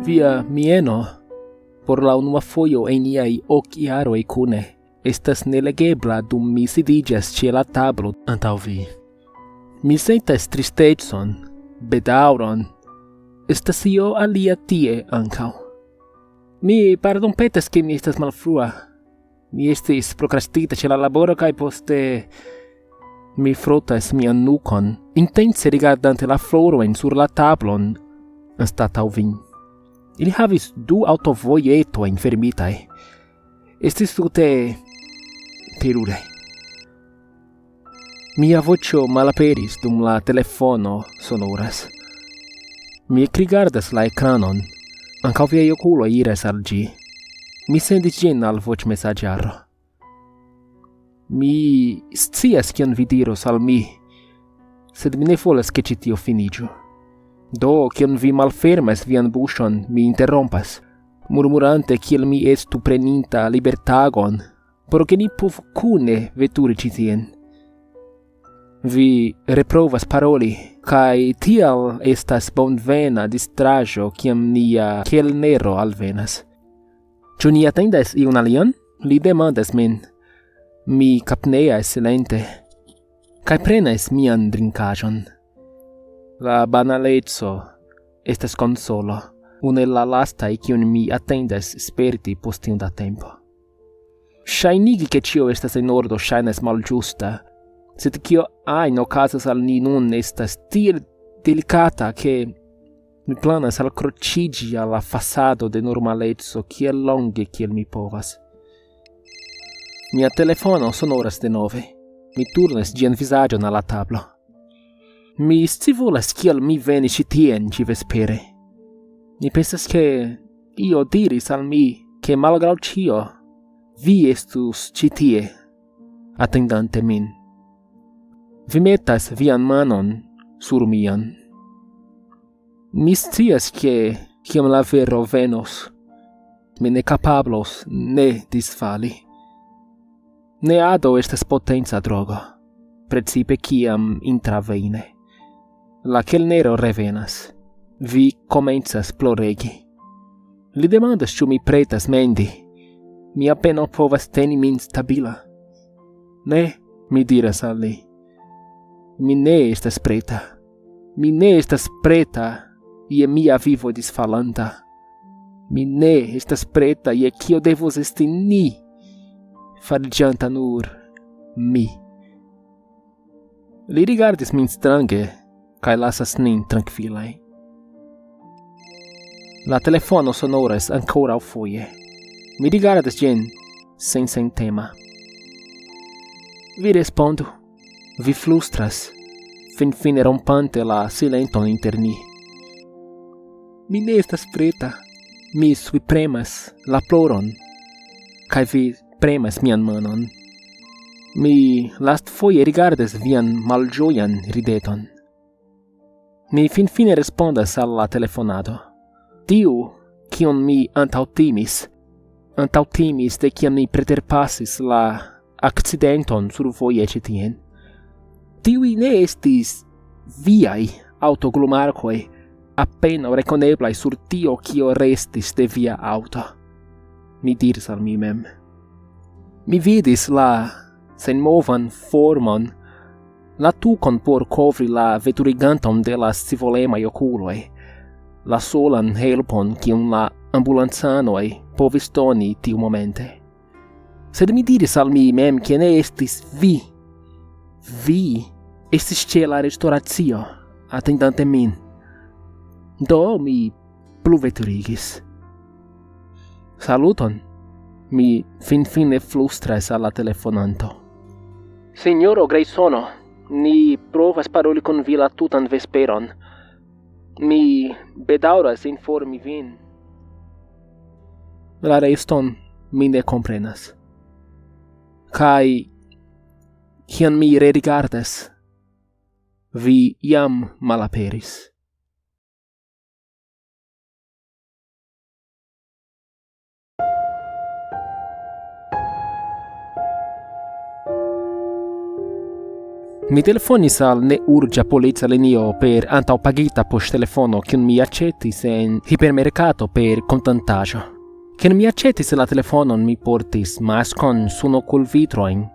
Via mieno, por la unua foio en iai occhiaroi cune, estas nelegebla dum mi sidigas ĉe la tablo antaŭ vi. Mi sentas tristecon, bedaŭron, estas io alia tie ankaŭ. Mi pardonpetas ke mi estas malfrua. Mi estis prokrastita ĉe la laboro kaj poste mi frotas mian nukon, intense rigardante la florojn sur la tablon anstataŭ vin. Ili havis 2 aŭtovojetojn fermitaj. Estis tute terure. Mia voĉo malaperis dum la telefono sonoras. Mi ekrigardas la ekranon, ankaŭ viaj okuloj iras al ĝi. Mi sendis ĝin al voĉmesaĝaro. Mi scias kion vi diros al mi, sed mi ne volas ke ĉi tio finiĝu. Do, kiam vi malfermas vian buŝon, mi interrompas, murmurante kiel mi estu preninta libertagon, por ke ni povu kune veturi ĉi tien. Vi reprovas paroli, kaj tial estas bonvena distraĵo kiam nia kelnero alvenas. Ĉu ni atendas iun alian? Li demandas min. Mi kapneas silente, kaj prenas mian drinkaĵon. La banaleco estas konsolo, unu el la lastaj kiun mi atendas sperti post tiom da tempo. Ŝajnigi ke ĉio estas en ordo ŝajnas malĝusta, sed kio ajn okazas al ni nun estas tiel delikata ke mi planas alkroĉiĝi al la fasado de normaleco kiel longe kiel mi povas. Mia telefono sonoras denove. Mi turnas ĝian vizaĝon al la tablo. Mi scivolas kial mi venis ĉi tien ĉi-vespere. Mi pensas ke io diris al mi ke malgraŭ ĉio vi estus ĉi tie, atendante min. Vi metas vian manon sur mian. Mi scias ke kiam la vero venos, mi ne kapablos ne disfali. Neado estas potenca drogo, precipe kiam intravene. La kelnero revenas. Vi komencas ploregi. Li demandas ĉu mi pretas mendi. Mi apenaŭ povas teni min stabila. Ne, mi diras al li. Mi ne estas preta. Mi ne estas preta je mia vivo disfalanta. Mi ne estas preta je kio devos esti ni, fariĝanta nur mi. Li rigardis min strange, kaj lasas nin trankvilaj. La telefono sonoras ankoraŭfoje. Mi rigardas ĝin sensentema. Vi respondu. Vi flustras, finfine rompante la silenton inter ni. Mi ne estas preta. Mi subpremas la ploron, kaj vi premas mian manon. Mi lastfoje rigardas vian malĝojan rideton. Mi finfine respondas al la telefonado. Tiu, kion mi antaŭtimis de kiam mi preterpasis la akcidenton survoje ĉi tien. Tiuj ne estis viaj aŭtoglumarkoj, apenaŭ rekoneblaj sur tio, kio restis de via aŭto. Mi diris al mi mem. Mi vidis la senmovan formon, la tukon por kovri la veturiganton de la scivolemaj okuloj, la solan helpon kiun la ambulancanoj povis doni tiumomente. Sed mi diris al mi mem ke ne estis vi. Vi estis ĉe la restoracio, atendante min. Do mi pluveturigis. Saluton, mi finfine flustras al la telefonanto. Signoro Graysono, ni provas paroli kun vi la tutan vesperon. Mi bedaŭras informi vin. La reston mi ne komprenas. Kaj kiam mi rerigardas, vi jam malaperis. Mi telefonis al ne urgia poliza linio per antaŭpagita poŝtelefono kiun mi aĉetis en hipermerkato per kontantaĵo. Kiam mi aĉetis la telefonon, mi portis maskon, sunokulvitrojn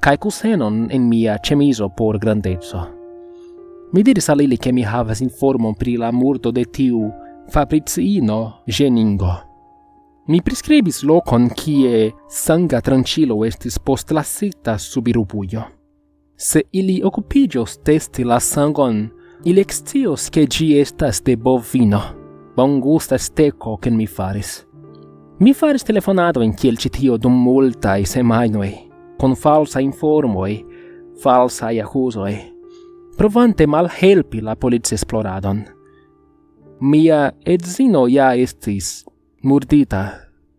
kaj kusenon en mia ĉemizo por grandeco. Mi diris al ili ke mi havas informon pri la murdo de tiu fabriciino ĝeningo. Mi preskribis lokon kie sanga tranĉilo estis postlasita sub rubujo. Se ili okupiĝos testi la sangon, ili ekscios ke ĝi estas de bovino. Bongusta steko kiun mi faris. Mi faris telefonadojn kiel ĉi tio dum multaj semajnoj, kun falsaj informoj, falsaj akuzoj, provante malhelpi la policesploradon. Mia edzino ja estis murdita,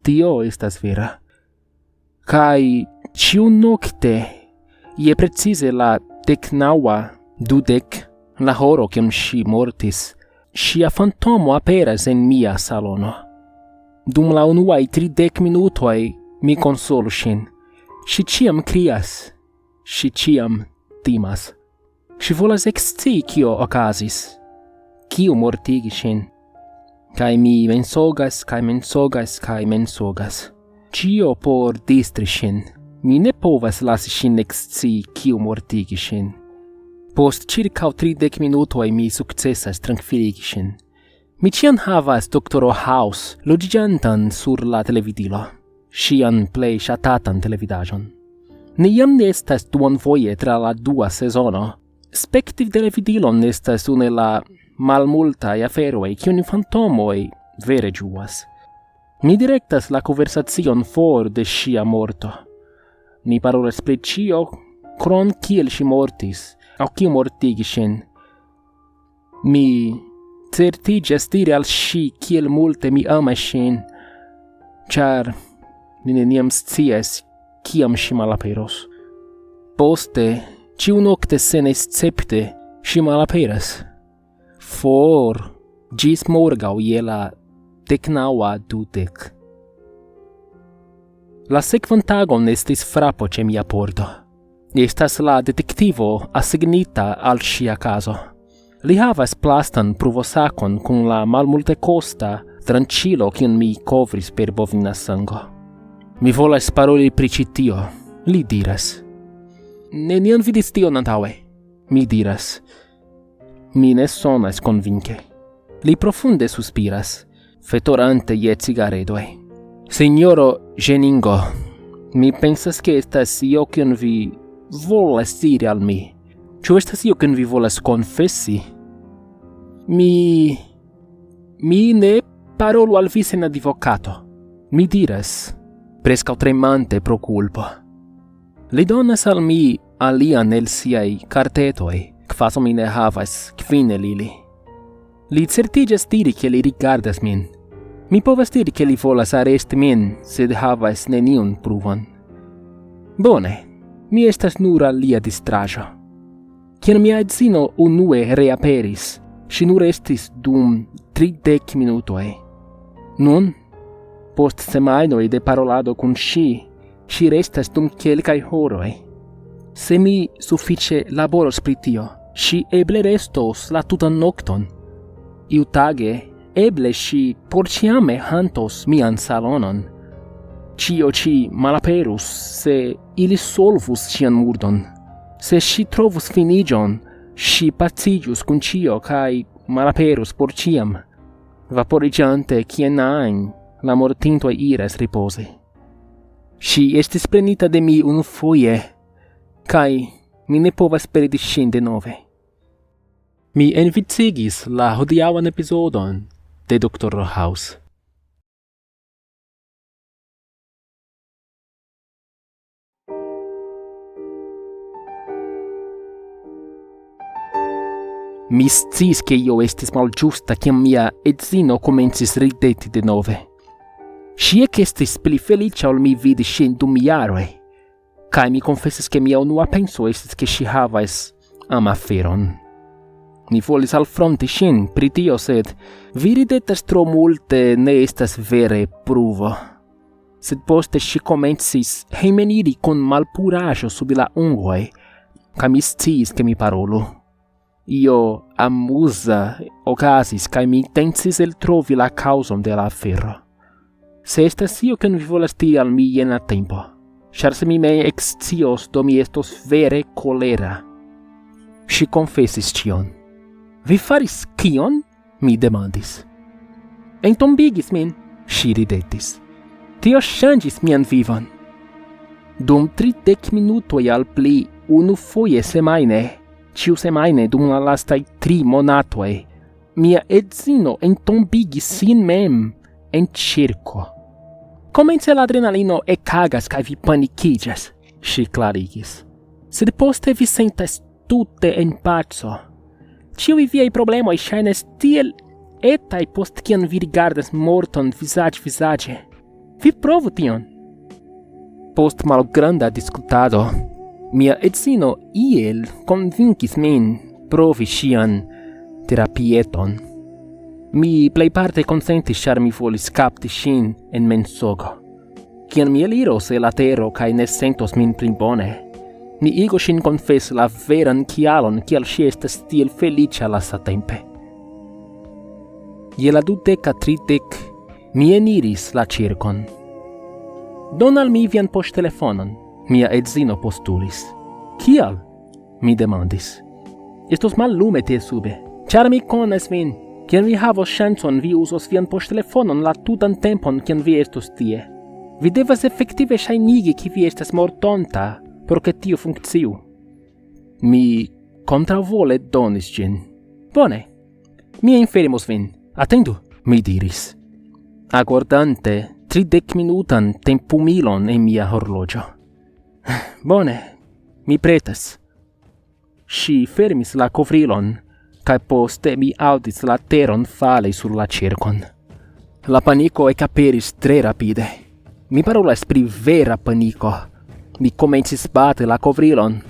tio estas vera. Kaj ĉiunokte, je precize la 19:20, la horo kiam ŝi mortis, ŝia fantomo aperas en mia salono. Dum la unuaj 30 minutoj mi konsolu ŝin. Ŝi ĉiam krias, ŝi ĉiam timas. Ŝi volas ekscii kio okazis, kiu mortigis ŝin. Kaj mi mensogas kaj mensogas kaj mensogas. Ĉio por distri ŝin. Mi ne povas lasi ŝin ekscii kiu mortigis ŝin. Post ĉirkaŭ 30 minutoj mi sukcesas trankviligi ŝin. Mi ĉiam havas doktoro House loĝiĝantan sur la televidilo, ŝian plej ŝatatan televidaĵon. Ni jam ne estas duonfoje tra la dua sezono. Spekti televidilon estas unu el la malmultaj aferoj kiujn fantomoj vere ĝuas. Mi direktas la konversacion for de ŝia morto. Ni parolas pri ĉio, krom kiel ŝi mortis, aŭ kiu mortigis ŝin. Mi certiĝas diri al ŝi kiel multe mi amas ŝin, ĉar mi neniam scias kiam ŝi malaperos. Poste, ĉiunokte senescepte, ŝi malaperas. For ĝis morgaŭ je la 19:20. La sekvan tagon estis frapo ĉe mia pordo. Estas la detektivo asignita al ŝia kazo. Li havas plastan pruvosakon kun la malmultekosta tranĉilo kiun mi kovris per bovina sango. Mi volas paroli pri ĉi tio, li diras. Neniam vidis tion antaŭe, mi diras. Mi ne sonas konvinke. Li profunde suspiras, vetorante je cigaredoj. Signoro ĝeningo, mi pensas ke estas io kiun vi volas diri al mi. Ĉu estas io kiun vi volas konfesi? Mi ne parolu al vi sen advokato, mi diras, preskaŭ tremante pro kulpo. Li donas al mi alian el siaj kartetoj, kvazaŭ mi ne havas kvin el ili. Li certiĝas diri ke li rigardas min. Mi povas diri ke li volas aresti min, sed havas neniun pruvon. Bone, mi estas nur alia distraĵo. Kiam mia edzino unue reaperis, ŝi nur estis dum 30 minutoj. Nun, post semajnoj de parolado kun ŝi, ŝi restas dum kelkaj horoj. Se mi sufiĉe laboros pri tio, ŝi eble restos la tutan nokton. Iutage, eble ŝi porĉiame hantos mian salonon. Ĉio ĉi malaperus, se ili solvus ŝian murdon. Se ŝi trovus finiĝon, ŝi paciĝus kun ĉio kaj malaperus por ĉiam. Vaporiĝante kien ajn, la mortintoj iras ripozi. Ŝi estis prenita de mi unufoje, kaj mi ne povas perdi ŝin denove. Mi envicigis la hodiaŭan epizodon de Dr. House. Mi sciis ke io estis malĝusta kiam mia edzino komencis rideti denove. Ŝi ekestis pli feliĉa ol mi vidi ŝin dum jaroj, kaj mi konfesas ke mia unua penso estis ke ŝi havas amaferon. Mi volis alfronti ŝin pri tio, sed vi ridetas tro multe ne estas vere pruvo. Sed poste ŝi komencis hejmeniri kun malpuraĵo sub la ungoj, ca mi sciis che mi parolu. Io amusa ocasis ca mi intensis el trovi la causum de la afero. Se estas io che vi volas diri al mi jena tempo, char se mi me excios do mi estos vere colera. Si confessis cion. Vi faris kion? Mi demandis. Entombigis min, si ridetis. Tio changis mian vivon. Dum 30 minutoi al pli unu foie semaine, ciu semaine dum la lastai 3 monatoi, mia edzino entombigis sin mem en circo. Comence l'adrenalino cagas cae vi panicigas, si clarigis. Sed poste vi sentas tutte en paco. Ciui viei problemoi shainas tiel etai post cian vi rigardas morton visage. Vi provu tion. Post malgranda discutado, mia edzino iel convincis min provi sian terapieton. Mi plejparte consentis, char mi volis capti sin en mensogo. Ciam mi eliros el latero cae ne sentos min pli bone, mi igo sin confes la veran kialon kial si estas tiel felicia lasatempe. Je la 20:30 mi eniris la circon. Don al mi vian poŝtelefonon, mia edzino postulis. Kial? Mi demandis. Estos mallume tie sube, char mi konas vin. Ciam vi havos ŝancon, vi usos vian poŝtelefonon la tutan tempon ciam vi estos tie. Vi devas efektive ŝajnigi ke vi estas mortonta, por ke tio funkciu. Mi kontraŭvole donis ĝin. Bone, mi inferimos vin. Atendu, mi diris, agordante 30 minutan tempumilon en mia horloĝo. Bone, mi pretas. Si fermis la kovrilon, cae poste mi audis la teron fali sur la circon. La panico ekaperis tre rapide. Mi parolas pri vera panico. Mi comencis bati la kovrilon,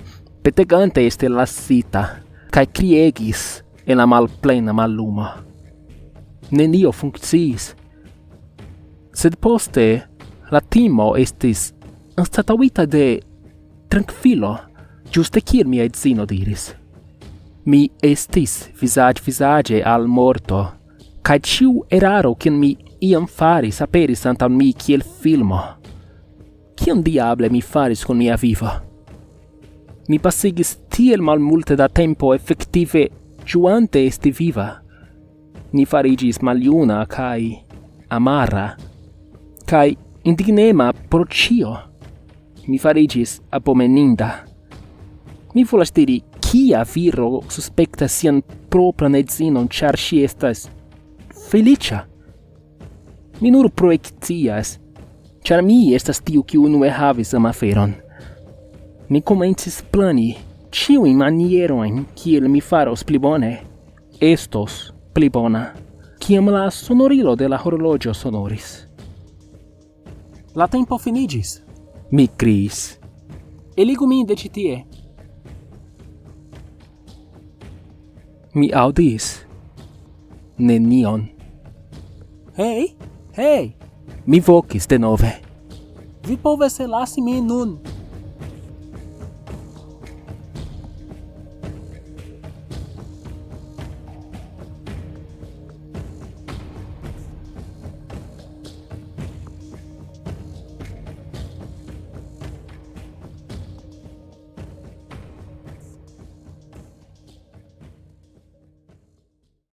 petegante este lasita, cae criegis en la malplena mallumo. Nenio funkciis. Sed poste la timo estis anstataŭita de trankvilo, ĝuste kiel mia edzino diris. Mi estis visage al morto, cae ciu eraro cium mi iam faris aperis antaŭ mi kiel filmo. Kion diable mi faris con mia vivo? Mi pasigis tiel malmulte da tempo effektive ĝuante esti viva. Mi farigis maljuna cae amara, cae indignema pro cio. Mi farigis abomeninda. Mi volas diri, kia viro suspectas sian propran edzinon, char si estas felicia? Mi nur proekcias, char mi estas tiu kiu unue havis amaferon. Mi komencis plani ĉiujn manierojn kiel mi faros pli bone. Estos pli bona, kiam la sonorilo de la horloĝo sonoris. La tempo finiĝis, mi kriis. Eligu min de ĉi tie. Mi audis nenion. Hej! Mi vokis denove. Vi povas elasi min nun.